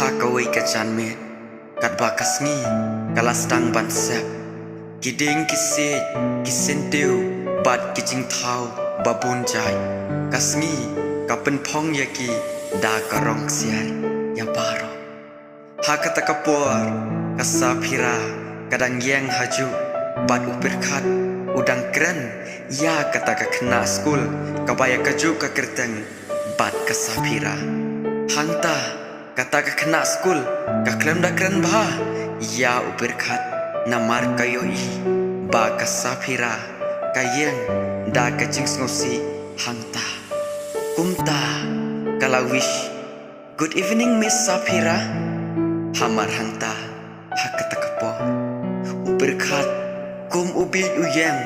Hakawai kacan met kat bakas ngi kalas tang ban sep kiding kisit kisentiu bat kijing thau babun jai kasngi kapen phong yaki da karong siar ya baro hakata kapor kasapira kadang yang haju bat upirkat udang keren ya kata ka kena skul kabaya kaju ka kerteng bat kasapira hangta kata ka kena skul ka klem da keren bah ya upirkat namar kayoi ba kasapira kayeng da kacing ngosi hangta kumta kalawish good evening Miss Sapira hamar hangta hakata kapo upirkat kum ubi uyeng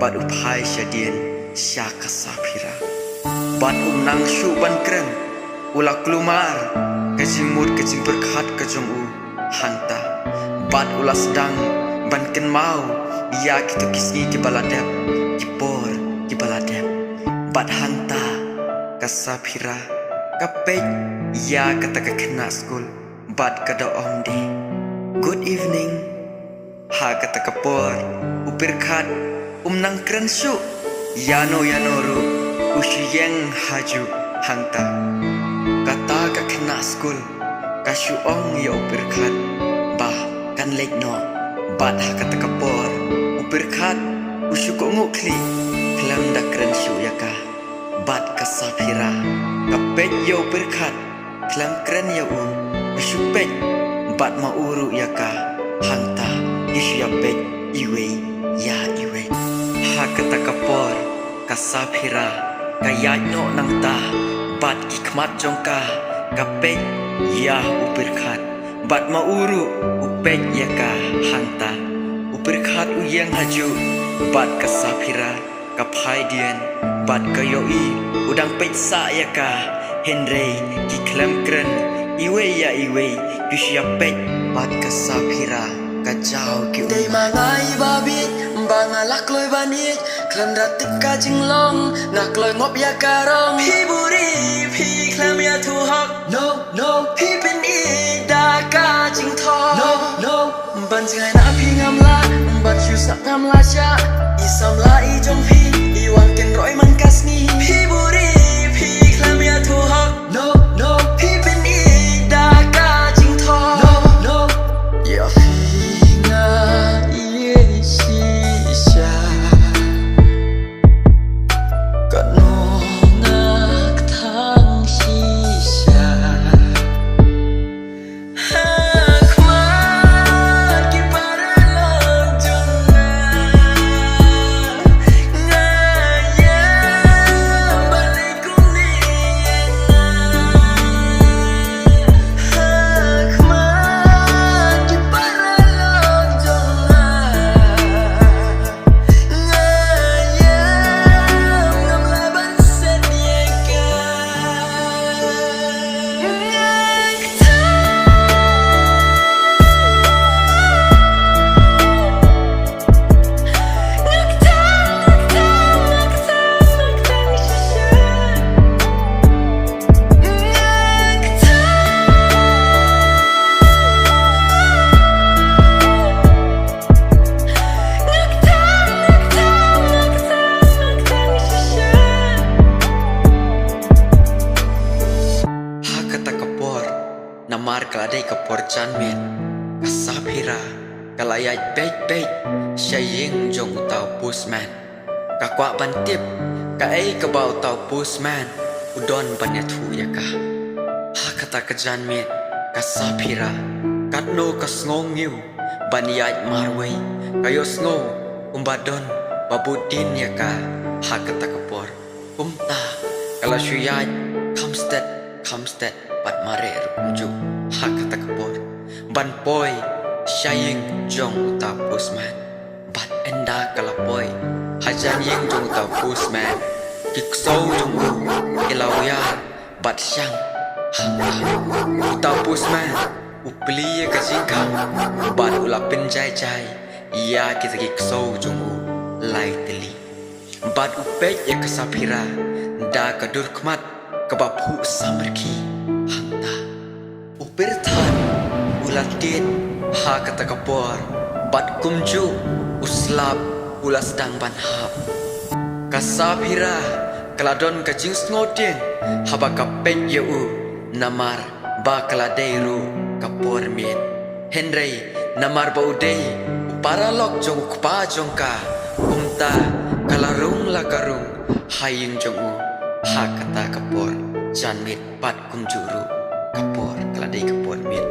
bat upai syadien syaka Sapira bat nang shu ban keren ulak lumar kacing mut kacing berkat kajong u hangta bat ulas dang ban ken mau ya kitu kisni ki baladep kipor ki baladep bat hangta kasapira kapej ya kata ka kena skul bat kada omde good evening ha kata kapor upirkat nang keren syu yano ru usyeng haju hangta kata ka kena skul kasyu ong ya upirkat bah kan lek no bat ha kata kapor upirkat usyu ko ngukli klam da keren syu yaka bat kasapira kapej ya upirkat klam keren ya u usyu pej bat mauru yaka hangta isyu ya pej iwe ya iwe ha kata kapor kasapira kayat no nang ta bat kikmat jongka kapej ya upirkat bat mauru upej yaka hangta upirkat uyang haju bat kasapira kapai dien bat kayoi udang peksa yaka henrei ki klem kren iwe ya iwe yusya pej bat kasapira kacau ki dei mangai babit bangalak loy banit klem ratik ka jinglong nak loy ngop ya karong pi buri pi klem ya tu hak no pi pen i da ka jing tho no ban jingai na pi ngam la ban chu sak ngam la cha i sam la i jong pi i wan ken roi man kasni pi buri pi klem ya tu hak no pi pen i da ka jing tho no ya namar kaladai kapor janmet kasapira kalayat baik syaying jong utau postman kakwa bantip kaai kabau tau postman udon banyathu yaka ha kata ka janmet kasapira katno kasngongiu banyat marwei kayo sngo umbadon babudin yaka ha kata kapor umta kala syuyat kamstet bat mare rujuk ha kata kapor ban poi syaying jong uta postman bat enda kalapoi hajan yeng jong uta postman kiksau jong kelawya bat syang uta postman upli ka jingkam bat ulapin jai ya kita kiksau jong lai teli bat upej ya kasapira da kadur kmat kabapu samarki hangta upirta latit ha kata kapor bat kumju uslap ulas dang banhap kasapira keladon kajing sngotin haba kapet yeu namar ba kaladeiru kapor mit henrei namar ba udei para lok jong kpa jongka kumta kalarung lakarung haying jongu ha kata kapor janmit pat kumjuru kapor kaladei kapor mit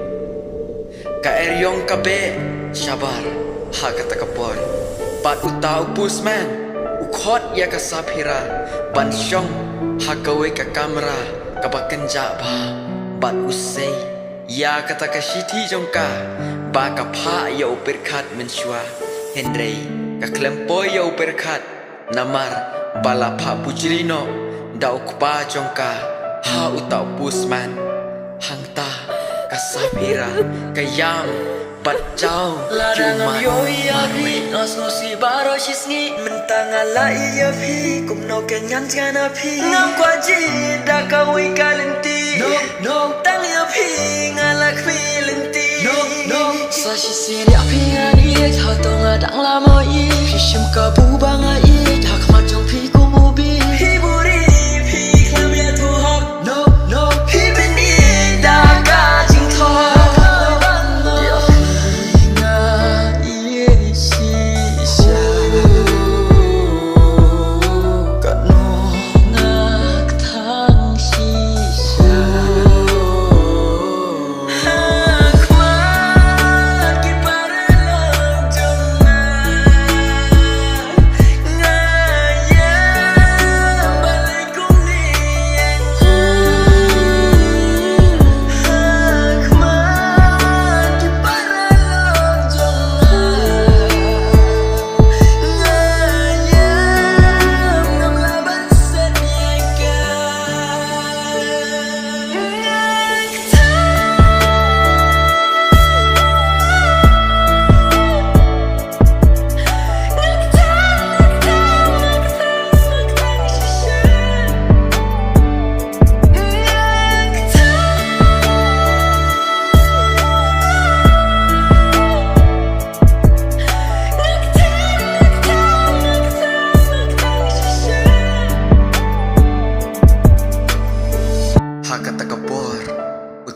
ka eryong kabe syabar ha kata kapor pat utau pusman ukhot ya kasapira ban syong ha kawe ka kamera ka bakenja ba bat usai ya kata kasiti jongka ba ka pha ya uperkat mensyua henrei ka klempo ya uperkat namar bala pha bujrino dau kpa jongka ha utau pusman hangta kasapira kayam bat jauh Ladangam yo iya bi nos nosi baro shisngi mentangala iya bi kum no kenyan tiana bi ngam kwaji da kawi kalenti no tang iya bi ngalak bi lenti no sa shisiri api ngani ha tonga dang lamo i shim ka bu banga i ha kma jong bi kumubi bi buri bi klam ya tu hok no bi beni da ka jing thok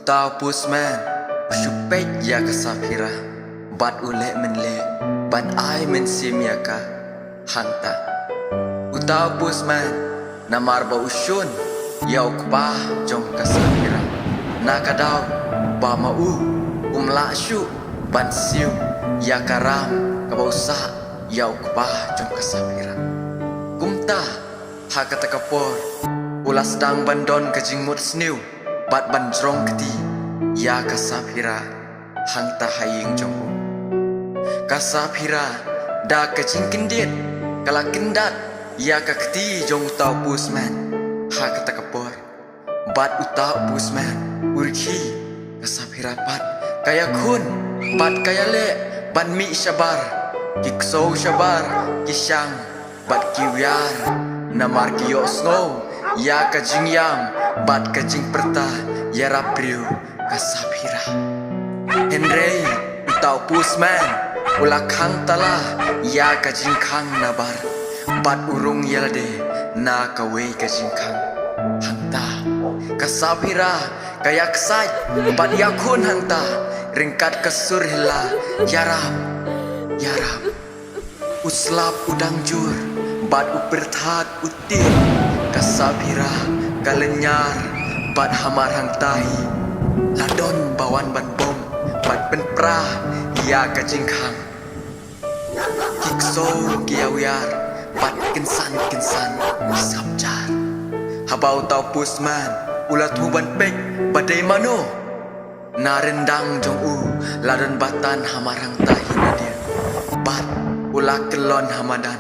Utau pusman Syupet ya kasapira Bat ule menle Ban ai mensim ya ka Hangta Utau pusman Namar ba usyun Yau kpa jong kasapira Nakadaw Ba mau Umla syu Ban siu Ya karam Kabausa Yau kpa jong kasapira Kumta Hakata kapor Ulas dang bandon kajingmut sniu Bat bandrong keti Ya kasapira Hangta haying jongku Kasapira Da kacing kendit Kala kendat Ya kaketi jong utau pusman Ha kata kapor Bat utau pusman Urki Kasapira bat Kaya kun Bat kaya le Ban mi syabar Kikso syabar Kisyang Bat kiwyar Namar kiyos ngo Ya kajing yam Bat kajing perta Ya rapriu Kasapira Henrei Utau pusman Ulak hang tala Ya kajing kang nabar Bat urung yalade Na kawe kajing kang Hangta Kasapira Kayak saj Bat yakun hangta Ringkat kesur hila Yarab Yarab Uslap udang jur Bat upertat utir Kasapira Kalenyar Bat hamar hang tahi Ladon bawan ban bom Bat penprah Ya kajing kang Kikso kiawyar Bat kensan Sabjar Habau tau pusman Ulat huban pek Badai mano Narendang jong u Ladon batan hamar hang tahi nadir Bat Ulak kelon hamadan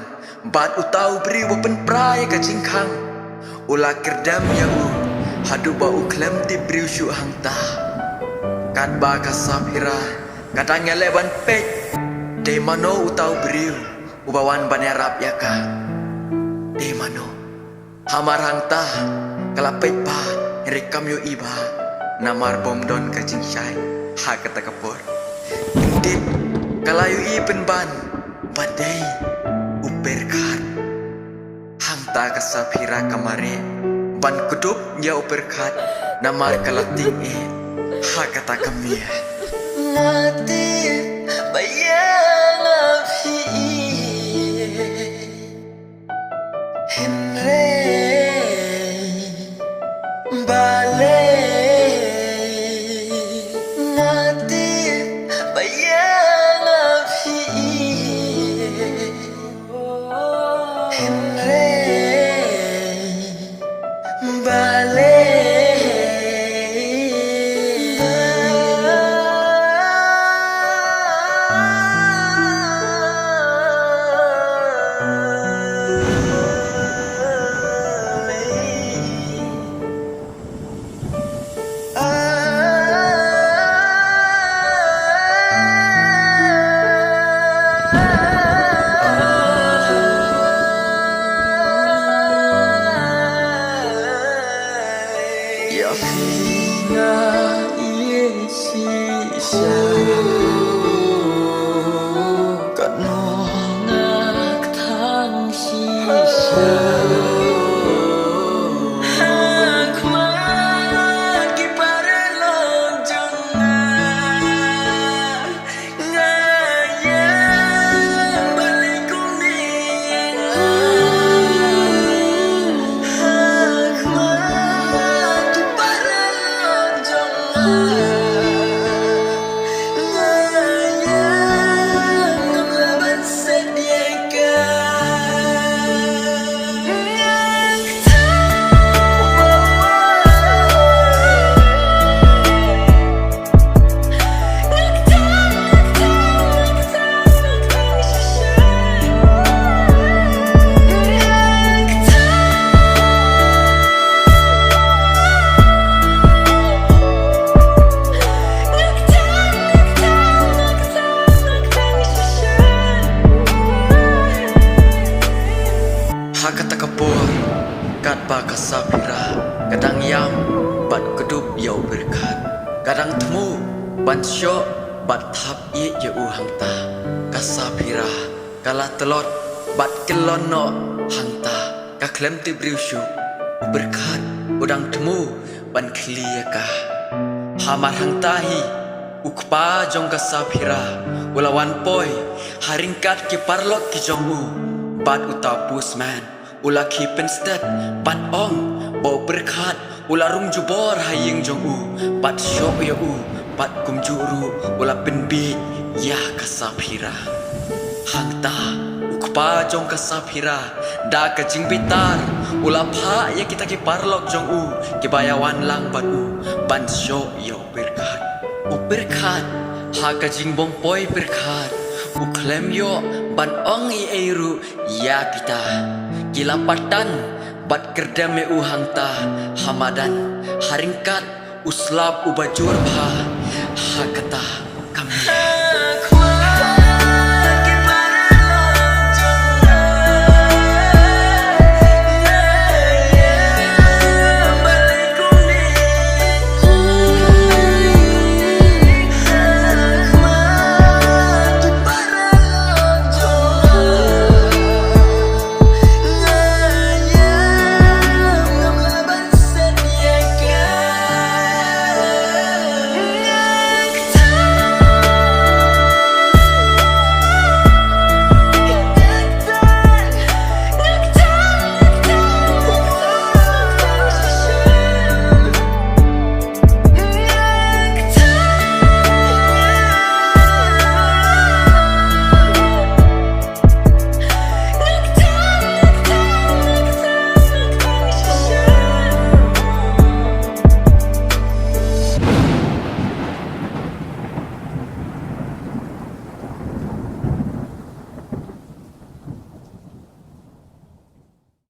Bat utau beri penprah Ya kajing kang Ula kerdam ya u Hadu ba u klem ti briu syuk hangta Kat ba kasapira Katanya leban pek De mano utau briu Ubawan ban yarap ya ka De mano Hamar hangta Kalapet pa Rekam yo iba Namar bom don kajing syai ha kata kapor indit kalayu i penban badai uperkat hang ta kasapira kamare ban kudup ya uperkat namar kalating ha kata kamia ngati bayang api Henry bale ngati bayang api Henry bale Ya fina yesisha Kano ngak thang shisha Hak maki parelong jangan Ngayang balik kuning Hak maki parelong jangan Ngayang ngelaban sediakan Ngak ha kata kapor kat ba kasapira kadang yam bat kedup ya uperkat kadang temu ban syok bat thap i ya hang ta kasapira kala telot bat kelono hang ta ka klem ti briushu uperkat udang temu ban klia ka hamar hang tahi ukpa jong kasapira ulawan poi haringkat ki parlok ki jongu bat uta pusman ula kipen stet bat ong bau berkat ula rung jubor haying jong bat syok ya bat kum juru ula penbi ya kasapira hang ta ukpa jong kasapira da kajing bitar ula pha ya kita ki parlok jong ki bayawan lang bat ban syok ya berkat ha kajing bong poi berkat uklem yo ban ong i eiru ya pita gila patan bat kerdame hang ta hamadan haringkat uslap ubajur pha ha kata